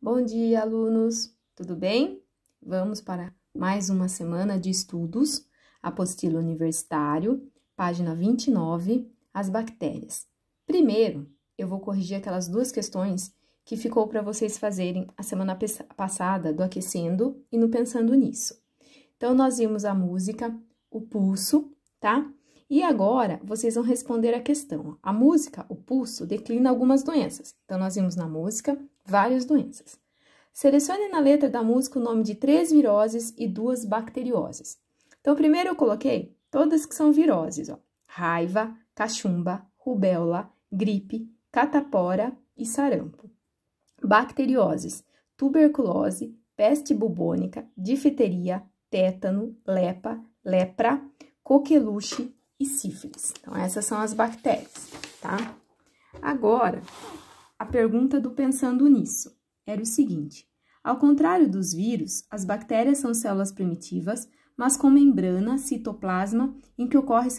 Bom dia, alunos! Tudo bem? Vamos para mais uma semana de estudos, apostila universitário, página 29, as bactérias. Primeiro, eu vou corrigir aquelas duas questões que ficou para vocês fazerem a semana passada do Aquecendo e no Pensando Nisso. Então, nós vimos a música, o pulso, tá? E agora, vocês vão responder a questão. A música, o pulso, declina algumas doenças. Então, nós vimos na música várias doenças. Selecione na letra da música o nome de 3 viroses e 2 bacterioses. Então, primeiro eu coloquei todas que são viroses, ó. Raiva, cachumba, rubéola, gripe, catapora e sarampo. Bacterioses, tuberculose, peste bubônica, difteria, tétano, lepra, coqueluche e sífilis. Então, essas são as bactérias, tá? Agora, a pergunta do Pensando Nisso era o seguinte: ao contrário dos vírus, as bactérias são células primitivas, mas com membrana, citoplasma, em que ocorre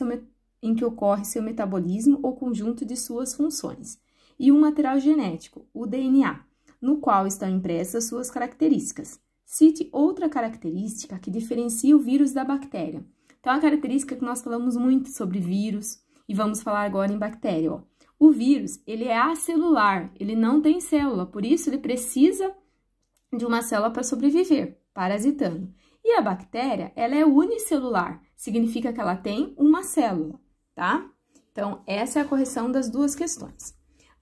seu metabolismo ou conjunto de suas funções, e um material genético, o DNA, no qual estão impressas suas características. Cite outra característica que diferencia o vírus da bactéria. Então, a característica que nós falamos muito sobre vírus, e vamos falar agora em bactéria, ó. O vírus, ele é acelular, ele não tem célula, por isso ele precisa de uma célula para sobreviver, parasitando. E a bactéria, ela é unicelular, significa que ela tem uma célula, tá? Então, essa é a correção das duas questões.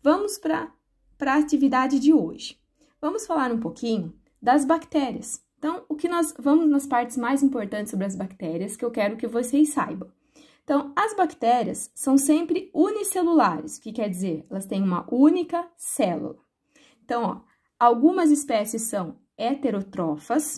Vamos para a atividade de hoje. Vamos falar um pouquinho das bactérias. Então, vamos nas partes mais importantes sobre as bactérias, que eu quero que vocês saibam. Então, as bactérias são sempre unicelulares, o que quer dizer? Elas têm uma única célula. Então, ó, algumas espécies são heterótrofas.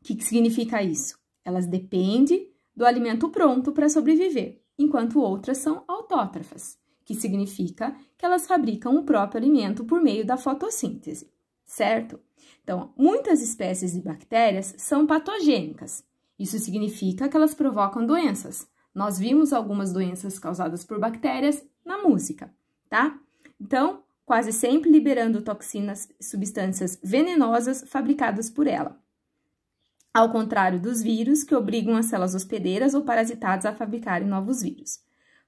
O que significa isso? Elas dependem do alimento pronto para sobreviver, enquanto outras são autótrofas, que significa que elas fabricam o próprio alimento por meio da fotossíntese, certo? Então, muitas espécies de bactérias são patogênicas. Isso significa que elas provocam doenças. Nós vimos algumas doenças causadas por bactérias na música, tá? Então, quase sempre liberando toxinas e substâncias venenosas fabricadas por ela. Ao contrário dos vírus, que obrigam as células hospedeiras ou parasitadas a fabricarem novos vírus.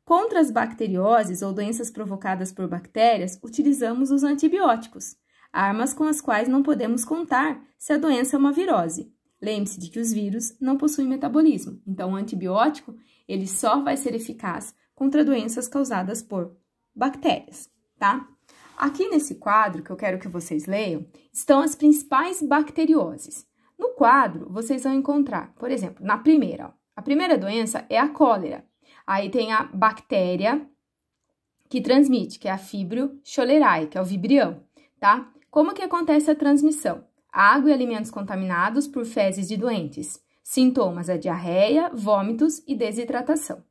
Contra as bacterioses ou doenças provocadas por bactérias, utilizamos os antibióticos, armas com as quais não podemos contar se a doença é uma virose. Lembre-se de que os vírus não possuem metabolismo, então o antibiótico ele só vai ser eficaz contra doenças causadas por bactérias, tá? Aqui nesse quadro que eu quero que vocês leiam, estão as principais bacterioses. No quadro, vocês vão encontrar, por exemplo, na primeira, ó, a primeira doença é a cólera. Aí tem a bactéria que transmite, que é a Vibrio cholerae, que é o vibrião, tá? Como que acontece a transmissão? Água e alimentos contaminados por fezes de doentes. Sintomas é diarreia, vômitos e desidratação.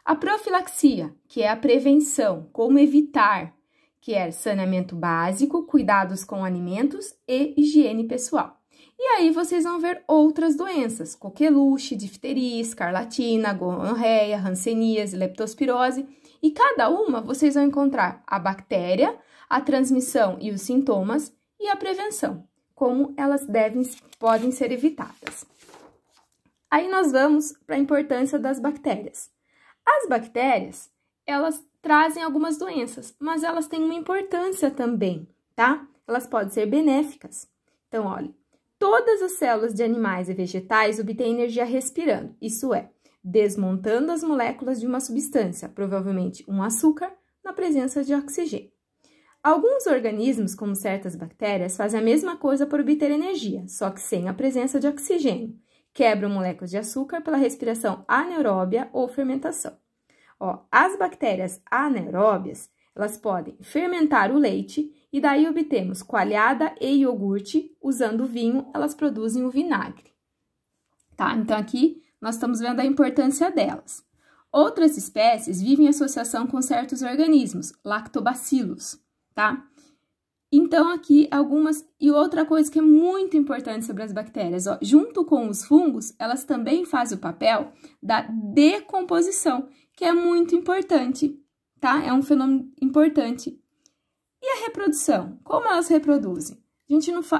A profilaxia, que é a prevenção, como evitar, que é saneamento básico, cuidados com alimentos e higiene pessoal. E aí vocês vão ver outras doenças, coqueluche, difteria, escarlatina, gonorreia, hanseníase, leptospirose, e cada uma vocês vão encontrar a bactéria, a transmissão e os sintomas e a prevenção, como elas podem ser evitadas. Aí nós vamos para a importância das bactérias. As bactérias, elas trazem algumas doenças, mas elas têm uma importância também, tá? Elas podem ser benéficas. Então, olha, todas as células de animais e vegetais obtêm energia respirando, isso é, desmontando as moléculas de uma substância, provavelmente um açúcar, na presença de oxigênio. Alguns organismos, como certas bactérias, fazem a mesma coisa para obter energia, só que sem a presença de oxigênio. Quebram moléculas de açúcar pela respiração anaeróbia ou fermentação. Ó, as bactérias anaeróbias, elas podem fermentar o leite e daí obtemos coalhada e iogurte. Usando vinho, elas produzem o vinagre. Tá? Então, aqui nós estamos vendo a importância delas. Outras espécies vivem em associação com certos organismos, lactobacilos, tá? Então, aqui algumas... E outra coisa que é muito importante sobre as bactérias, ó, junto com os fungos, elas também fazem o papel da decomposição, que é muito importante, tá? É um fenômeno importante. E a reprodução? Como elas reproduzem?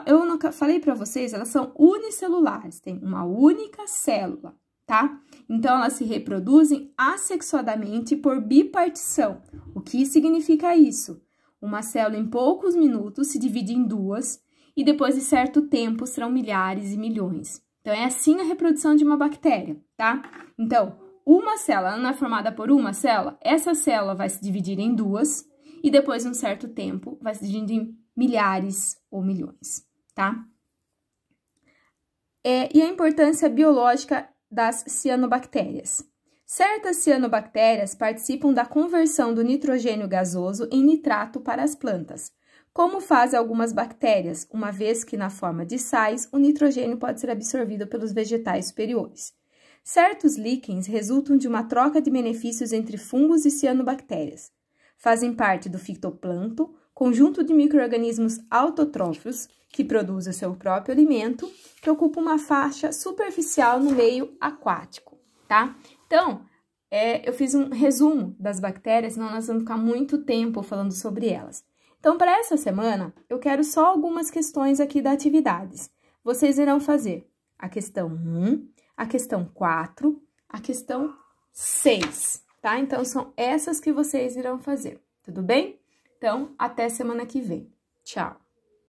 eu não falei para vocês, elas são unicelulares, tem uma única célula, tá? Então, elas se reproduzem assexuadamente por bipartição. O que significa isso? Uma célula em poucos minutos se divide em duas e depois de certo tempo serão milhares e milhões. Então, é assim a reprodução de uma bactéria, tá? Então, uma célula, ela não é formada por uma célula, essa célula vai se dividir em duas e depois de um certo tempo vai se dividir em milhares ou milhões, tá? E a importância biológica das cianobactérias. Certas cianobactérias participam da conversão do nitrogênio gasoso em nitrato para as plantas, como fazem algumas bactérias, uma vez que na forma de sais o nitrogênio pode ser absorvido pelos vegetais superiores. Certos líquens resultam de uma troca de benefícios entre fungos e cianobactérias. Fazem parte do fitoplâncton, conjunto de micro-organismos autotrófos que produzem seu próprio alimento, que ocupa uma faixa superficial no meio aquático, tá? Então, eu fiz um resumo das bactérias, senão nós vamos ficar muito tempo falando sobre elas. Então, para essa semana, eu quero só algumas questões aqui da atividades. Vocês irão fazer a questão 1, a questão 4, a questão 6, tá? Então, são essas que vocês irão fazer, tudo bem? Então, até semana que vem. Tchau!